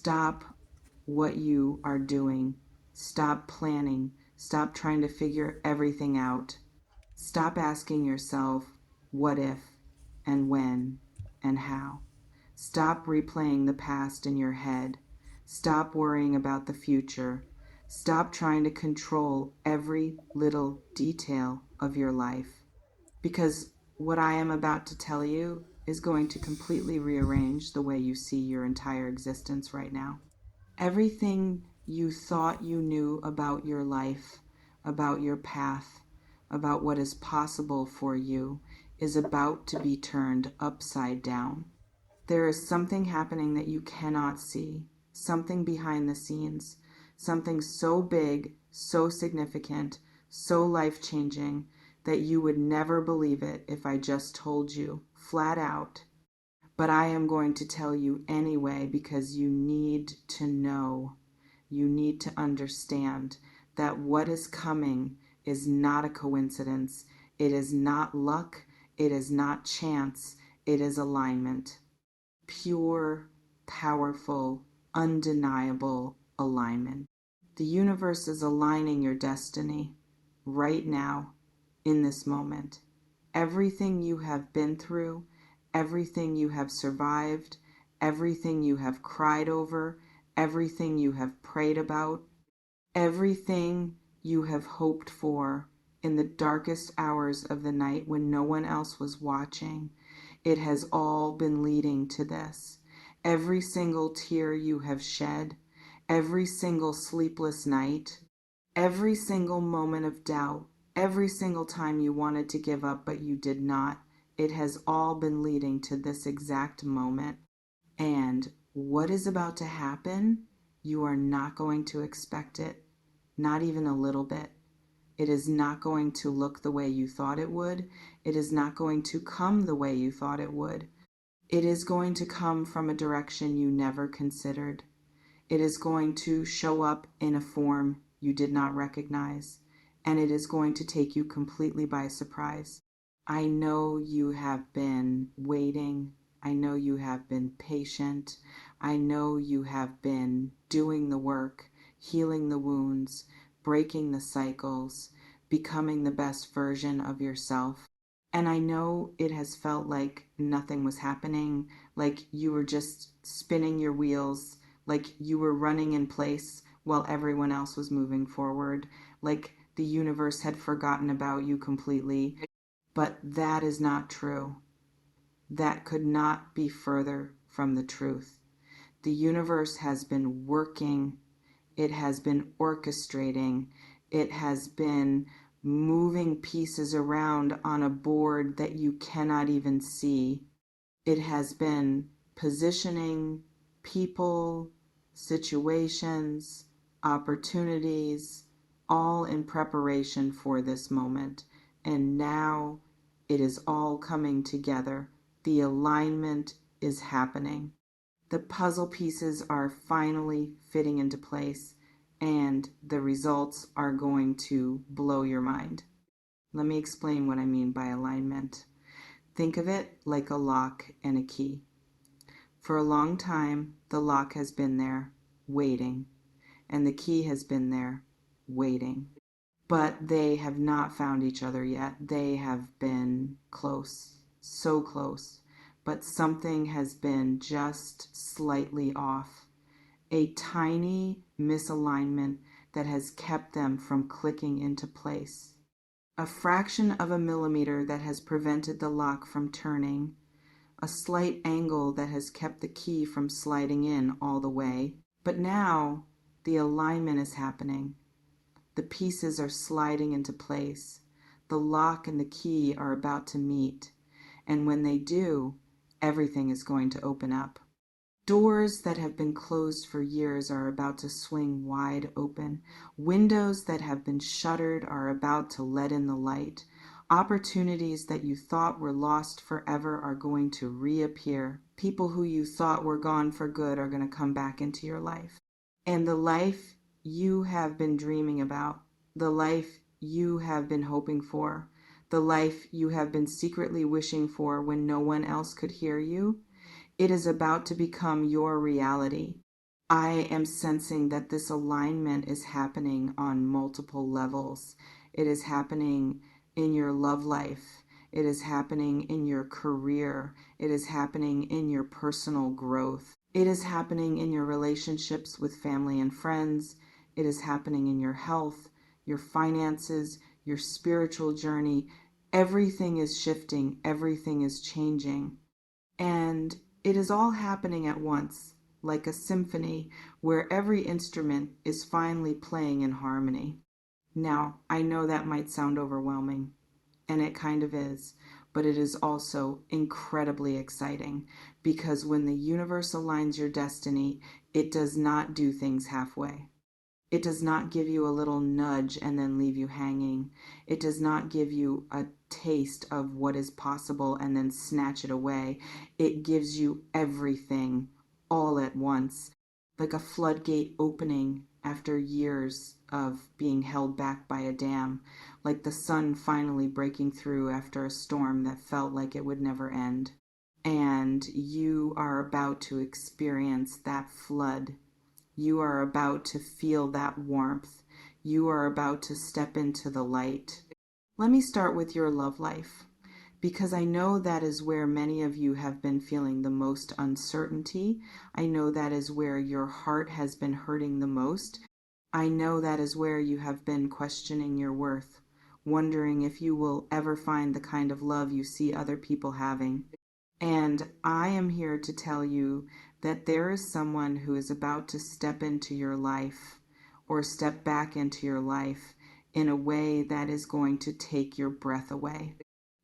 Stop what you are doing. Stop planning. Stop trying to figure everything out. Stop asking yourself, what if, and when, and how. Stop replaying the past in your head. Stop worrying about the future. Stop trying to control every little detail of your life. Because what I am about to tell you is going to completely rearrange the way you see your entire existence right now. Everything you thought you knew about your life, about your path, about what is possible for you, is about to be turned upside down. There is something happening that you cannot see, something behind the scenes, something so big, so significant, so life-changing that you would never believe it if I just told you, flat out. But I am going to tell you anyway because you need to know, you need to understand that what is coming is not a coincidence. It is not luck. It is not chance. It is alignment. Pure, powerful, undeniable alignment. The universe is aligning your destiny right now, in this moment. Everything you have been through, everything you have survived, everything you have cried over, everything you have prayed about, everything you have hoped for in the darkest hours of the night when no one else was watching, it has all been leading to this. Every single tear you have shed, every single sleepless night, every single moment of doubt, every single time you wanted to give up but you did not, it has all been leading to this exact moment. And what is about to happen, you are not going to expect it, not even a little bit. It is not going to look the way you thought it would. It is not going to come the way you thought it would. It is going to come from a direction you never considered. It is going to show up in a form you did not recognize, and it is going to take you completely by surprise. I know you have been waiting. I know you have been patient. I know you have been doing the work, healing the wounds, breaking the cycles, becoming the best version of yourself. And I know it has felt like nothing was happening, like you were just spinning your wheels, like you were running in place while everyone else was moving forward, like the universe had forgotten about you completely. But that is not true. That could not be further from the truth. The universe has been working. It has been orchestrating. It has been moving pieces around on a board that you cannot even see. It has been positioning people, situations, opportunities, all in preparation for this moment. And now it is all coming together. The alignment is happening. The puzzle pieces are finally fitting into place, and the results are going to blow your mind. Let me explain what I mean by alignment. Think of it like a lock and a key. For a long time, the lock has been there, waiting, and the key has been there, waiting. But they have not found each other yet. They have been close, so close, but something has been just slightly off. A tiny misalignment that has kept them from clicking into place. A fraction of a millimeter that has prevented the lock from turning. A slight angle that has kept the key from sliding in all the way. But now the alignment is happening. The pieces are sliding into place. The lock and the key are about to meet. And when they do, everything is going to open up. Doors that have been closed for years are about to swing wide open. Windows that have been shuttered are about to let in the light. Opportunities that you thought were lost forever are going to reappear. People who you thought were gone for good are going to come back into your life. And the life you have been dreaming about, the life you have been hoping for, the life you have been secretly wishing for when no one else could hear you, it is about to become your reality. I am sensing that this alignment is happening on multiple levels. It is happening in your love life. It is happening in your career. It is happening in your personal growth. It is happening in your relationships with family and friends. It is happening in your health, your finances, your spiritual journey. Everything is shifting. Everything is changing. And it is all happening at once, like a symphony where every instrument is finally playing in harmony. Now, I know that might sound overwhelming, and it kind of is, but it is also incredibly exciting because when the universe aligns your destiny, it does not do things halfway. It does not give you a little nudge and then leave you hanging. It does not give you a taste of what is possible and then snatch it away. It gives you everything all at once, like a floodgate opening after years of being held back by a dam, like the sun finally breaking through after a storm that felt like it would never end. And you are about to experience that flood. You are about to feel that warmth. You are about to step into the light. Let me start with your love life, because I know that is where many of you have been feeling the most uncertainty. I know that is where your heart has been hurting the most. I know that is where you have been questioning your worth, wondering if you will ever find the kind of love you see other people having. And I am here to tell you that there is someone who is about to step into your life or step back into your life in a way that is going to take your breath away.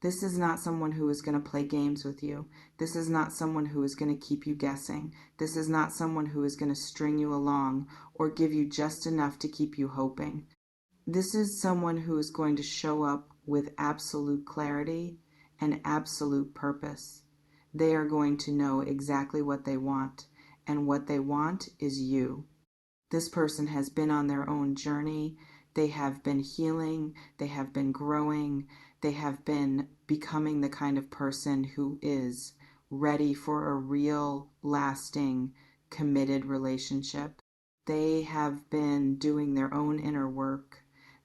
This is not someone who is going to play games with you. This is not someone who is going to keep you guessing. This is not someone who is going to string you along or give you just enough to keep you hoping. This is someone who is going to show up with absolute clarity and absolute purpose. They are going to know exactly what they want, and what they want is you. This person has been on their own journey. They have been healing. They have been growing. They have been becoming the kind of person who is ready for a real, lasting, committed relationship. They have been doing their own inner work.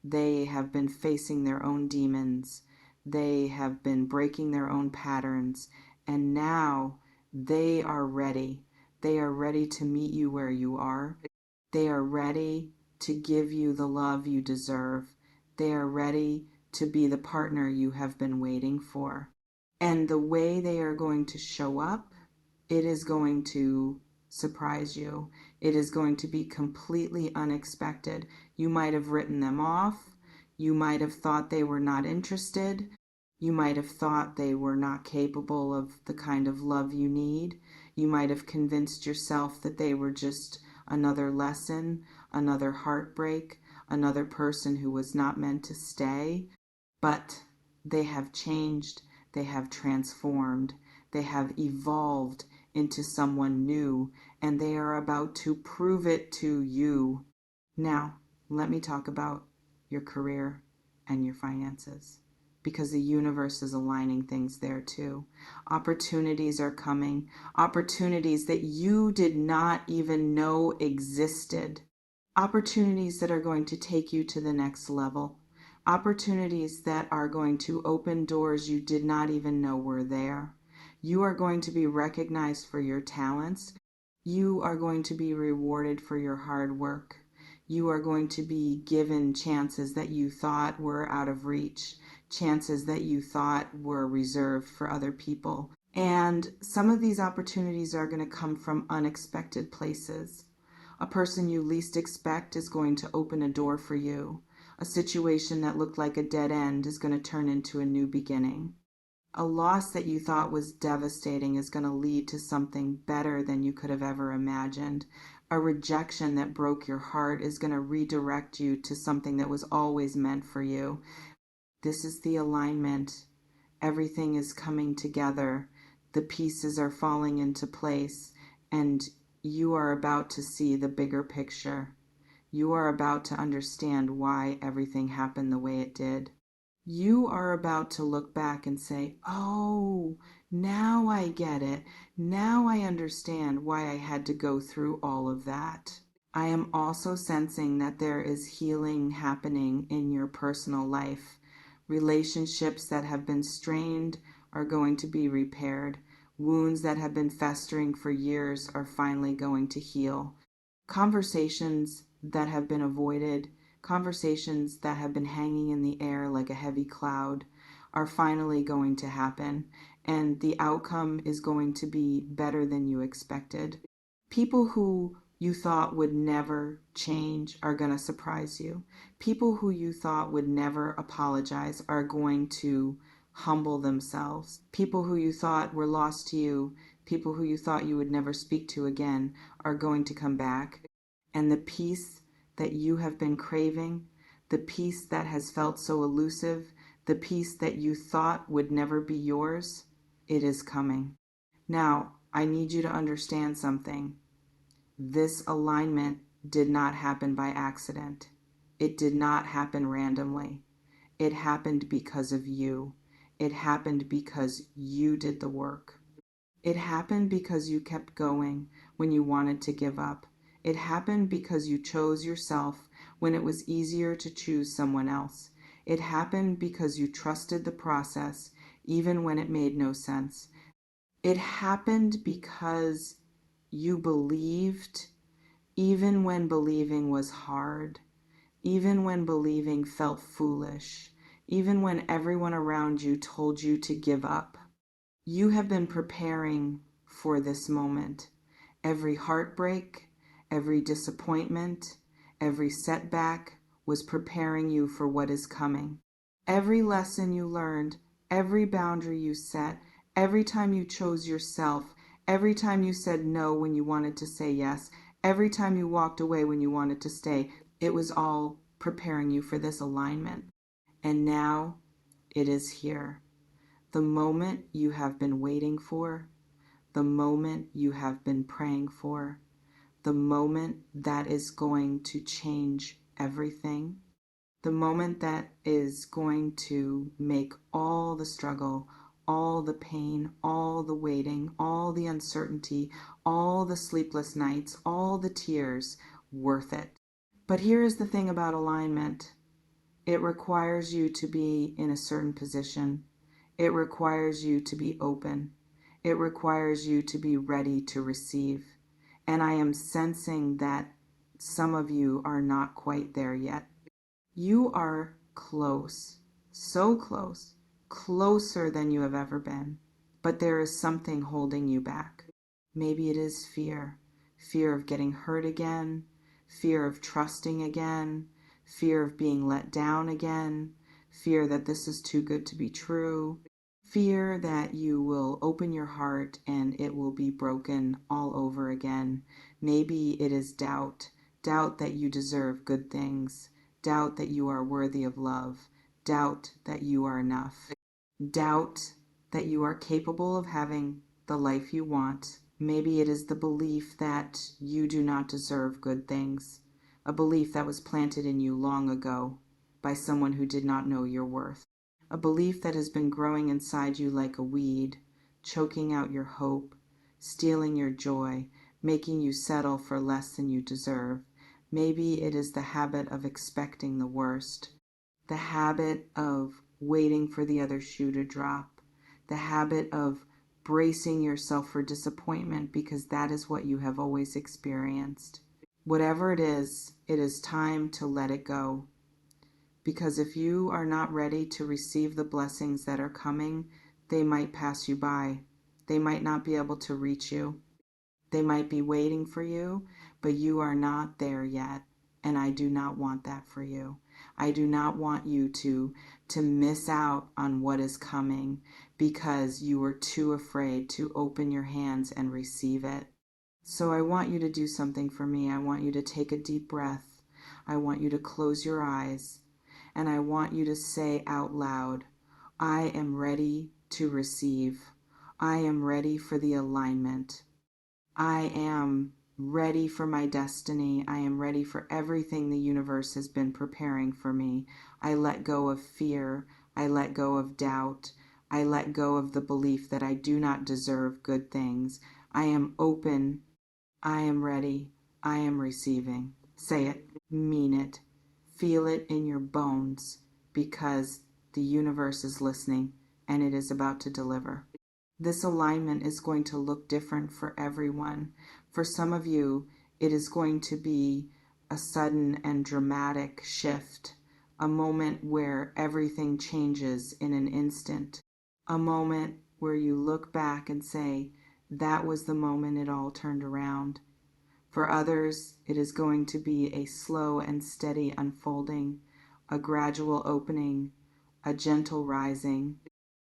They have been facing their own demons. They have been breaking their own patterns. And now they are ready. They are ready to meet you where you are. They are ready to give you the love you deserve. They are ready to be the partner you have been waiting for. And the way they are going to show up, it is going to surprise you. It is going to be completely unexpected. You might have written them off. You might have thought they were not interested. You might have thought they were not capable of the kind of love you need. You might have convinced yourself that they were just another lesson, another heartbreak, another person who was not meant to stay. But they have changed, they have transformed, they have evolved into someone new, and they are about to prove it to you. Now, let me talk about your career and your finances, because the universe is aligning things there too. Opportunities are coming, opportunities that you did not even know existed, opportunities that are going to take you to the next level, opportunities that are going to open doors you did not even know were there. You are going to be recognized for your talents. You are going to be rewarded for your hard work. You are going to be given chances that you thought were out of reach, chances that you thought were reserved for other people. And some of these opportunities are going to come from unexpected places. A person you least expect is going to open a door for you. A situation that looked like a dead end is going to turn into a new beginning. A loss that you thought was devastating is going to lead to something better than you could have ever imagined. A rejection that broke your heart is going to redirect you to something that was always meant for you. This is the alignment. Everything is coming together. The pieces are falling into place, and you are about to see the bigger picture. You are about to understand why everything happened the way it did. You are about to look back and say, oh, Now I get it. Now I understand why I had to go through all of that. I am also sensing that there is healing happening in your personal life. Relationships that have been strained are going to be repaired. Wounds that have been festering for years are finally going to heal. Conversations that have been avoided, conversations that have been hanging in the air like a heavy cloud, are finally going to happen, and the outcome is going to be better than you expected. People who you thought would never change are going to surprise you. People who you thought would never apologize are going to humble themselves. People who you thought were lost to you, people who you thought you would never speak to again, are going to come back. And the peace that you have been craving, the peace that has felt so elusive, the peace that you thought would never be yours, it is coming. Now, I need you to understand something. This alignment did not happen by accident. It did not happen randomly. It happened because of you. It happened because you did the work. It happened because you kept going when you wanted to give up. It happened because you chose yourself when it was easier to choose someone else. It happened because you trusted the process even when it made no sense. It happened because you believed even when believing was hard, even when believing felt foolish, even when everyone around you told you to give up. You have been preparing for this moment. Every heartbreak, every disappointment, every setback was preparing you for what is coming. Every lesson you learned, every boundary you set, every time you chose yourself, every time you said no when you wanted to say yes, every time you walked away when you wanted to stay, it was all preparing you for this alignment. And now it is here. The moment you have been waiting for, the moment you have been praying for, the moment that is going to change everything, the moment that is going to make all the struggle, all the pain, all the waiting, all the uncertainty, all the sleepless nights, all the tears worth it. But here is the thing about alignment. It requires you to be in a certain position. It requires you to be open. It requires you to be ready to receive. And I am sensing that some of you are not quite there yet. You are close, so close, closer than you have ever been. But there is something holding you back. Maybe it is fear. Fear of getting hurt again, fear of trusting again, fear of being let down again, fear that this is too good to be true, fear that you will open your heart and it will be broken all over again. Maybe it is doubt, doubt that you deserve good things, doubt that you are worthy of love, doubt that you are enough, doubt that you are capable of having the life you want. Maybe it is the belief that you do not deserve good things, a belief that was planted in you long ago by someone who did not know your worth, a belief that has been growing inside you like a weed, choking out your hope, stealing your joy, making you settle for less than you deserve. Maybe it is the habit of expecting the worst, the habit of waiting for the other shoe to drop, the habit of bracing yourself for disappointment because that is what you have always experienced. Whatever it is time to let it go. Because if you are not ready to receive the blessings that are coming, they might pass you by. They might not be able to reach you. They might be waiting for you, but you are not there yet. And I do not want that for you. I do not want you to miss out on what is coming because you were too afraid to open your hands and receive it. So I want you to do something for me. I want you to take a deep breath. I want you to close your eyes. And I want you to say out loud, I am ready to receive. I am ready for the alignment. I am ready for my destiny. I am ready for everything the universe has been preparing for me. I let go of fear. I let go of doubt. I let go of the belief that I do not deserve good things. I am open. I am ready. I am receiving. Say it. Mean it. Feel it in your bones, because the universe is listening and it is about to deliver. This alignment is going to look different for everyone. For some of you, it is going to be a sudden and dramatic shift, a moment where everything changes in an instant, a moment where you look back and say, that was the moment it all turned around. For others, it is going to be a slow and steady unfolding, a gradual opening, a gentle rising,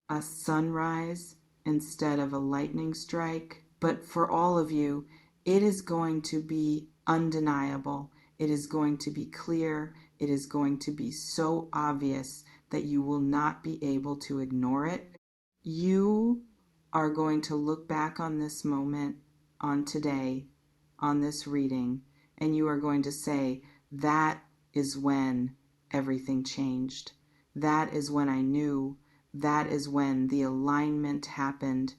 a sunrise instead of a lightning strike. But for all of you, it is going to be undeniable. It is going to be clear. It is going to be so obvious that you will not be able to ignore it. You are going to look back on this moment, on today, on this reading, and you are going to say, that is when everything changed. That is when I knew. That is when the alignment happened.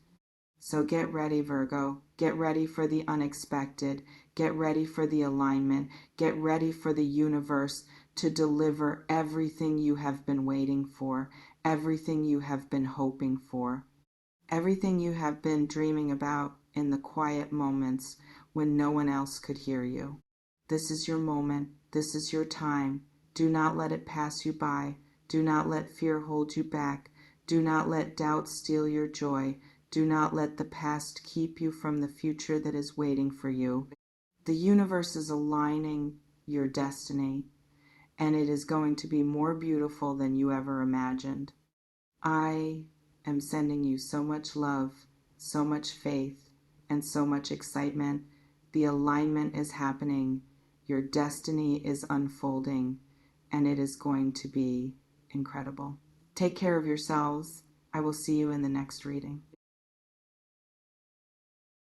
So get ready, Virgo. Get ready for the unexpected. Get ready for the alignment. Get ready for the universe to deliver everything you have been waiting for, everything you have been hoping for, everything you have been dreaming about in the quiet moments when no one else could hear you. This is your moment. This is your time. Do not let it pass you by. Do not let fear hold you back. Do not let doubt steal your joy. Do not let the past keep you from the future that is waiting for you. The universe is aligning your destiny, and it is going to be more beautiful than you ever imagined. I am sending you so much love, so much faith, and so much excitement. The alignment is happening. Your destiny is unfolding, and it is going to be incredible. Take care of yourselves. I will see you in the next reading.